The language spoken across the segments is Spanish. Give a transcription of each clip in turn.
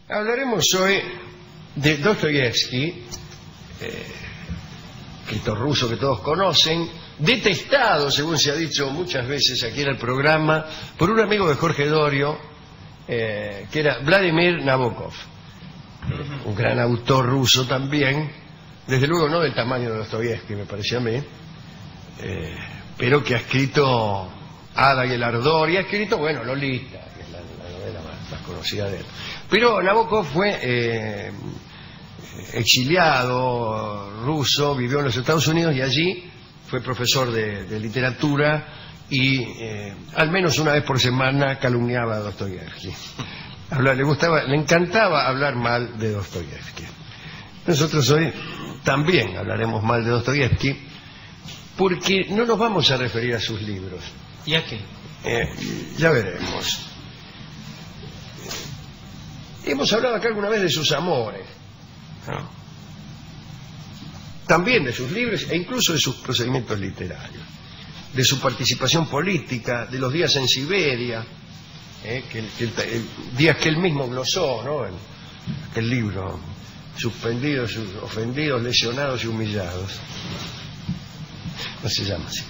Hablaremos hoy de Dostoyevsky, escritor ruso que todos conocen, detestado, según se ha dicho muchas veces aquí en el programa, por un amigo de Jorge Dorio, que era Vladimir Nabokov, un gran autor ruso también, desde luego no del tamaño de Dostoyevsky, me parece a mí, pero que ha escrito Ada y el Ardor, y ha escrito, bueno, Lolita, que es la novela más conocida de él. Pero Nabokov fue exiliado ruso, vivió en los Estados Unidos y allí fue profesor de literatura y al menos una vez por semana calumniaba a Dostoyevsky. Le encantaba hablar mal de Dostoyevsky. Nosotros hoy también hablaremos mal de Dostoyevsky porque no nos vamos a referir a sus libros. ¿Y a qué? Ya veremos. Hemos hablado acá alguna vez de sus amores, ¿no? También de sus libros e incluso de sus procedimientos literarios, de su participación política, de los días en Siberia, días que él mismo glosó, ¿no? El libro, suspendidos, ofendidos, lesionados y humillados. No se llama así.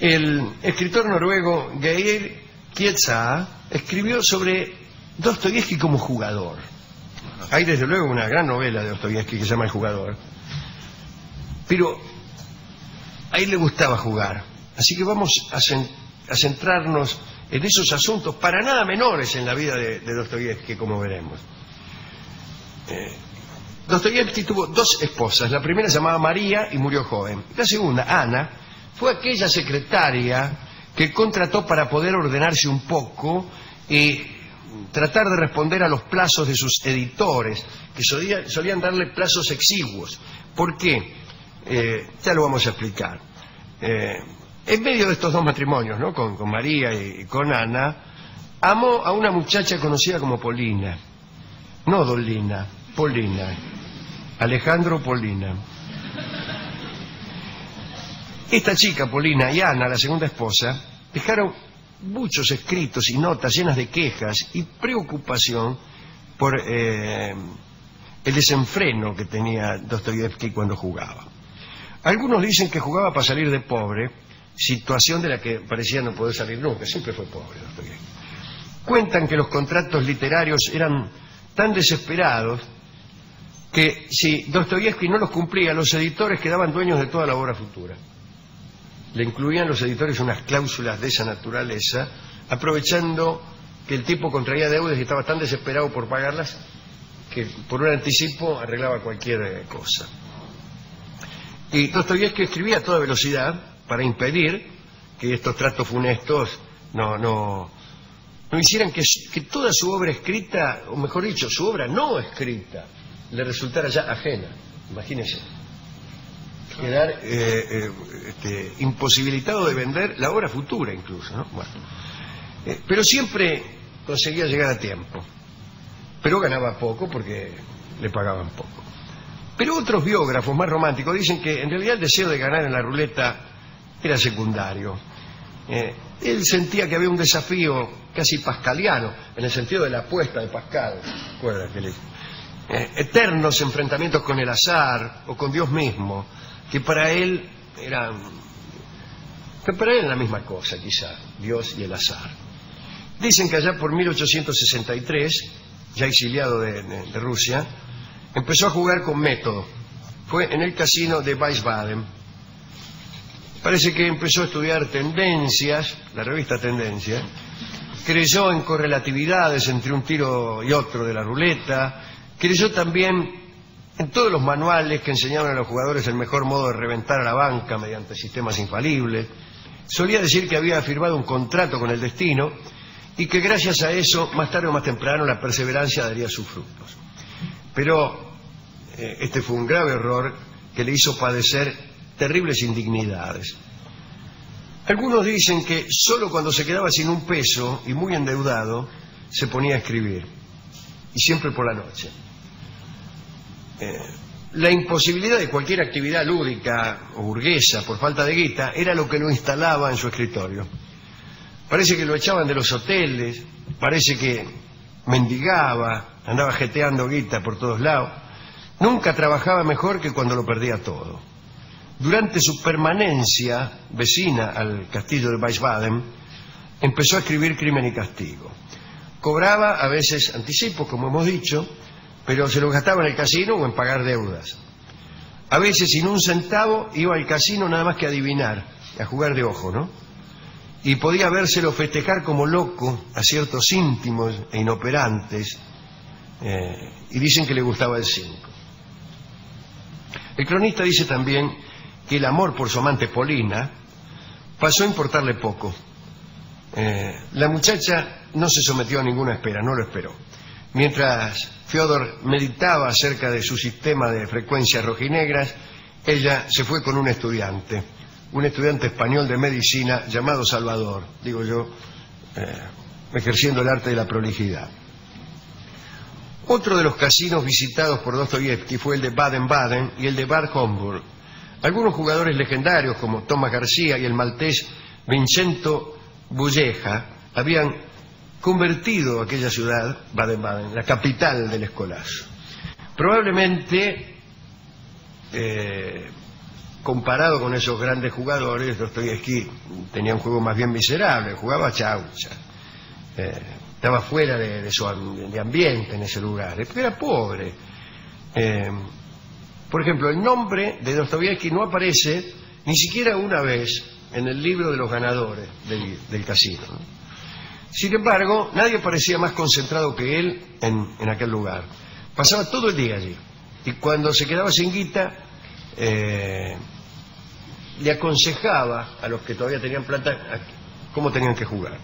El escritor noruego Geir Kietsa escribió sobre Dostoyevsky como jugador. Hay desde luego una gran novela de Dostoyevsky que se llama El jugador, pero a él le gustaba jugar, así que vamos a centrarnos en esos asuntos para nada menores en la vida de Dostoyevsky, como veremos. Dostoyevsky tuvo dos esposas. La primera se llamaba María y murió joven. La segunda, Ana, fue aquella secretaria que contrató para poder ordenarse un poco y tratar de responder a los plazos de sus editores, que solían darle plazos exiguos. ¿Por qué? Ya lo vamos a explicar. En medio de estos dos matrimonios, ¿no? con María y con Ana, amó a una muchacha conocida como Polina. No Dolina, Polina. Alejandro Polina. Esta chica, Polina, y Ana, la segunda esposa, dejaron muchos escritos y notas llenas de quejas y preocupación por el desenfreno que tenía Dostoyevsky cuando jugaba. Algunos dicen que jugaba para salir de pobre, situación de la que parecía no poder salir nunca, siempre fue pobre Dostoyevsky. Cuentan que los contratos literarios eran tan desesperados que si Dostoyevsky no los cumplía, los editores quedaban dueños de toda la obra futura. Le incluían los editores unas cláusulas de esa naturaleza, aprovechando que el tipo contraía deudas y estaba tan desesperado por pagarlas que por un anticipo arreglaba cualquier cosa. Y Dostoyevsky escribía a toda velocidad para impedir que estos tratos funestos no hicieran que toda su obra escrita, o mejor dicho, su obra no escrita, le resultara ya ajena. Imagínense. Quedar imposibilitado de vender la obra futura incluso, ¿no? Bueno, pero siempre conseguía llegar a tiempo, pero ganaba poco porque le pagaban poco. Pero otros biógrafos más románticos dicen que en realidad el deseo de ganar en la ruleta era secundario. Él sentía que había un desafío casi pascaliano, en el sentido de la apuesta de Pascal, ¿recuerda? Eternos enfrentamientos con el azar o con Dios mismo, que para él eran la misma cosa, quizá, Dios y el azar. Dicen que allá por 1863, ya exiliado de Rusia, empezó a jugar con método. Fue en el casino de Wiesbaden. Parece que empezó a estudiar tendencias, la revista Tendencias, creyó en correlatividades entre un tiro y otro de la ruleta, creyó también en todos los manuales que enseñaban a los jugadores el mejor modo de reventar a la banca mediante sistemas infalibles. Solía decir que había firmado un contrato con el destino y que gracias a eso, más tarde o más temprano, la perseverancia daría sus frutos. Pero este fue un grave error que le hizo padecer terribles indignidades. Algunos dicen que solo cuando se quedaba sin un peso y muy endeudado se ponía a escribir, y siempre por la noche. La imposibilidad de cualquier actividad lúdica o burguesa por falta de guita era lo que lo instalaba en su escritorio. Parece que lo echaban de los hoteles, parece que mendigaba, andaba jeteando guita por todos lados. Nunca trabajaba mejor que cuando lo perdía todo. Durante su permanencia vecina al castillo de Wiesbaden, empezó a escribir Crimen y Castigo. Cobraba a veces anticipos, como hemos dicho, pero se los gastaba en el casino o en pagar deudas. A veces, sin un centavo, iba al casino nada más que a adivinar, a jugar de ojo, ¿no? Y podía vérselo festejar como loco a ciertos íntimos e inoperantes, y dicen que le gustaba el 5. El cronista dice también que el amor por su amante Polina pasó a importarle poco. La muchacha no se sometió a ninguna espera, no lo esperó. Mientras Fyodor meditaba acerca de su sistema de frecuencias rojinegras, ella se fue con un estudiante español de medicina llamado Salvador, digo yo, ejerciendo el arte de la prolijidad. Otro de los casinos visitados por Dostoyevsky fue el de Baden-Baden y el de Bad Homburg. Algunos jugadores legendarios como Tomás García y el maltés Vincenzo Bulleja habían convertido aquella ciudad, Baden-Baden, la capital del escolazo. Probablemente, comparado con esos grandes jugadores, Dostoyevsky tenía un juego más bien miserable, jugaba chaucha. Estaba fuera de ambiente en ese lugar, porque era pobre. Por ejemplo, el nombre de Dostoyevsky no aparece ni siquiera una vez en el libro de los ganadores del casino, ¿no? Sin embargo, nadie parecía más concentrado que él en aquel lugar. Pasaba todo el día allí, y cuando se quedaba sin guita, le aconsejaba a los que todavía tenían plata cómo tenían que jugar.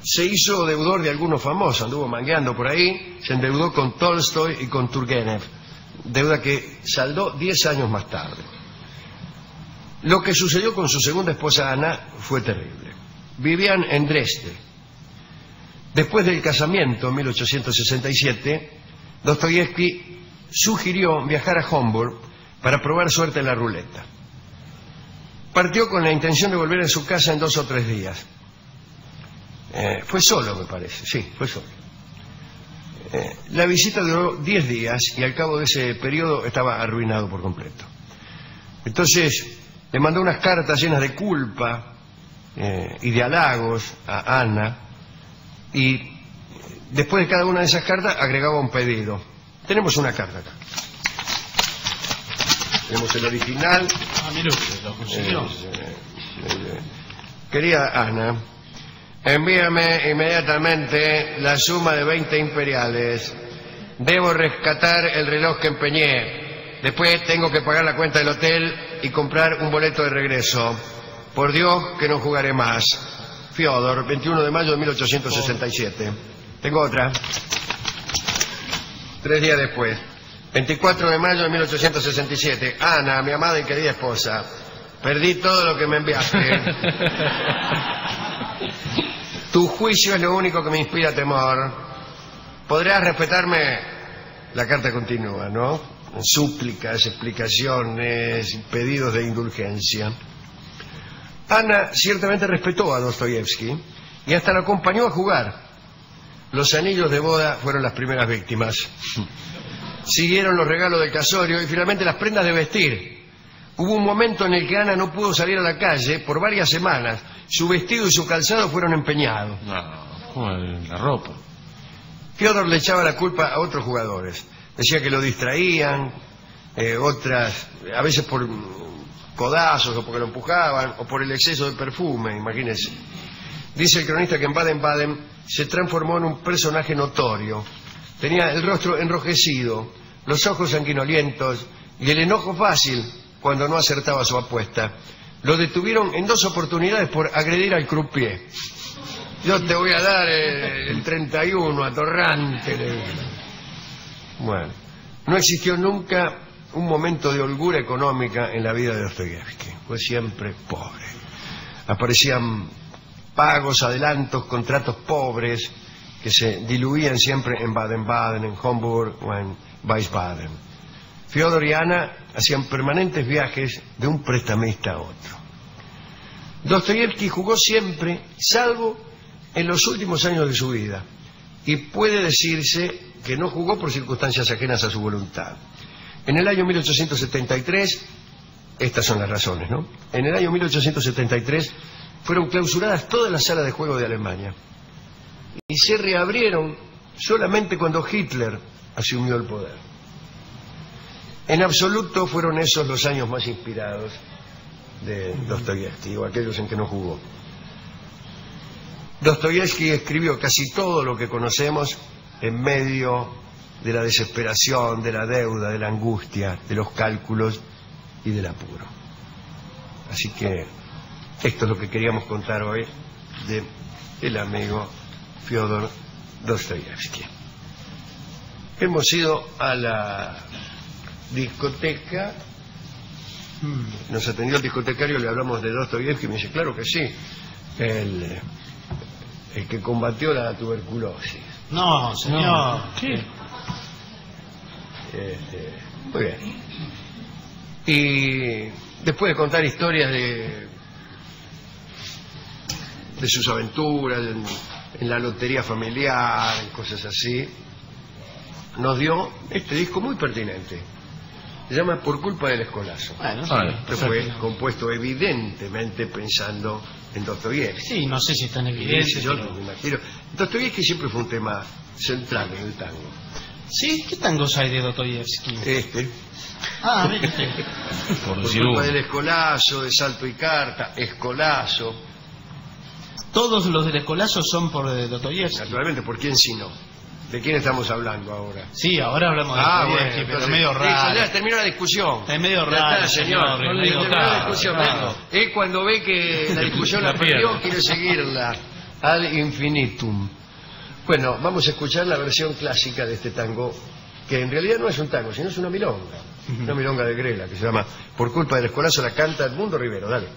Se hizo deudor de algunos famosos, anduvo mangueando por ahí, se endeudó con Tolstoy y con Turgenev, deuda que saldó 10 años más tarde. Lo que sucedió con su segunda esposa Ana fue terrible. Vivían en Dresde. Después del casamiento, en 1867, Dostoyevsky sugirió viajar a Homburg para probar suerte en la ruleta. Partió con la intención de volver a su casa en 2 o 3 días. Fue solo, me parece. Sí, fue solo. La visita duró 10 días y al cabo de ese periodo estaba arruinado por completo. Entonces le mandó unas cartas llenas de culpa y de halagos a Ana, y después de cada una de esas cartas agregaba un pedido. Tenemos una carta acá. Tenemos el original. Mire usted, lo consiguió. Querida Ana, envíame inmediatamente la suma de 20 imperiales. Debo rescatar el reloj que empeñé. Después tengo que pagar la cuenta del hotel y comprar un boleto de regreso. Por Dios que no jugaré más. Fyodor, 21 de mayo de 1867. Tengo otra. 3 días después. 24 de mayo de 1867. Ana, mi amada y querida esposa. Perdí todo lo que me enviaste. Tu juicio es lo único que me inspira temor. ¿Podrás respetarme? La carta continúa, ¿no? Súplicas, explicaciones, pedidos de indulgencia. Ana ciertamente respetó a Dostoyevsky y hasta lo acompañó a jugar. Los anillos de boda fueron las primeras víctimas. Siguieron los regalos del casorio y finalmente las prendas de vestir. Hubo un momento en el que Ana no pudo salir a la calle por varias semanas. Su vestido y su calzado fueron empeñados. No, como la ropa. Fyodor le echaba la culpa a otros jugadores. Decía que lo distraían, otras, a veces por codazos o porque lo empujaban, o por el exceso de perfume, imagínense. Dice el cronista que en Baden-Baden se transformó en un personaje notorio. Tenía el rostro enrojecido, los ojos sanguinolientos y el enojo fácil cuando no acertaba su apuesta. Lo detuvieron en 2 oportunidades por agredir al croupier. Yo te voy a dar el 31 atorrante. Bueno, no existió nunca un momento de holgura económica en la vida de Dostoyevsky. Fue siempre pobre. Aparecían pagos, adelantos, contratos pobres que se diluían siempre en Baden-Baden, en Homburg o en Wiesbaden. Fyodor y Ana hacían permanentes viajes de un prestamista a otro. Dostoyevsky jugó siempre, salvo en los últimos años de su vida, y puede decirse que no jugó por circunstancias ajenas a su voluntad. En el año 1873, estas son las razones, ¿no? En el año 1873 fueron clausuradas todas las salas de juego de Alemania y se reabrieron solamente cuando Hitler asumió el poder. En absoluto fueron esos los años más inspirados de Dostoyevsky, o aquellos en que no jugó. Dostoyevsky escribió casi todo lo que conocemos en medio de la desesperación, de la deuda, de la angustia, de los cálculos y del apuro. Así que esto es lo que queríamos contar hoy de el amigo Fyodor Dostoyevsky. Hemos ido a la discoteca, nos atendió el discotecario, le hablamos de Dostoyevsky y me dice, claro que sí, el que combatió la tuberculosis. No, señor. No. ¿Qué? Muy bien. Y después de contar historias de sus aventuras en la lotería familiar, en cosas así, nos dio este disco muy pertinente. Se llama Por culpa del escolazo. Bueno, Este fue compuesto evidentemente pensando en Dostoyevsky. sí, no sé si es tan evidente. Yo pero... me imagino. Dostoyevsky siempre fue un tema central en el tango. ¿Sí? ¿Qué tangos hay de Dostoyevsky? Este, Ah, mire usted. Por por decir culpa uno. del escolazo, de salto y carta, escolazo. Todos los del escolazo son por Dostoyevsky. Naturalmente, ¿por quién si no? ¿De quién estamos hablando ahora? Sí, ahora hablamos de Dostoyevsky, pero entonces, medio raro. Ya terminó la discusión. Está medio Ya raro, está, señor, señor. medio Terminó la raro, discusión. raro. Él cuando ve que la discusión la La perdió, pierde. quiere seguirla ad infinitum. Bueno, vamos a escuchar la versión clásica de este tango, que en realidad no es un tango, sino es una milonga. Una milonga de Grela, que se llama Por culpa del escolazo, la canta Edmundo Rivero. Dale.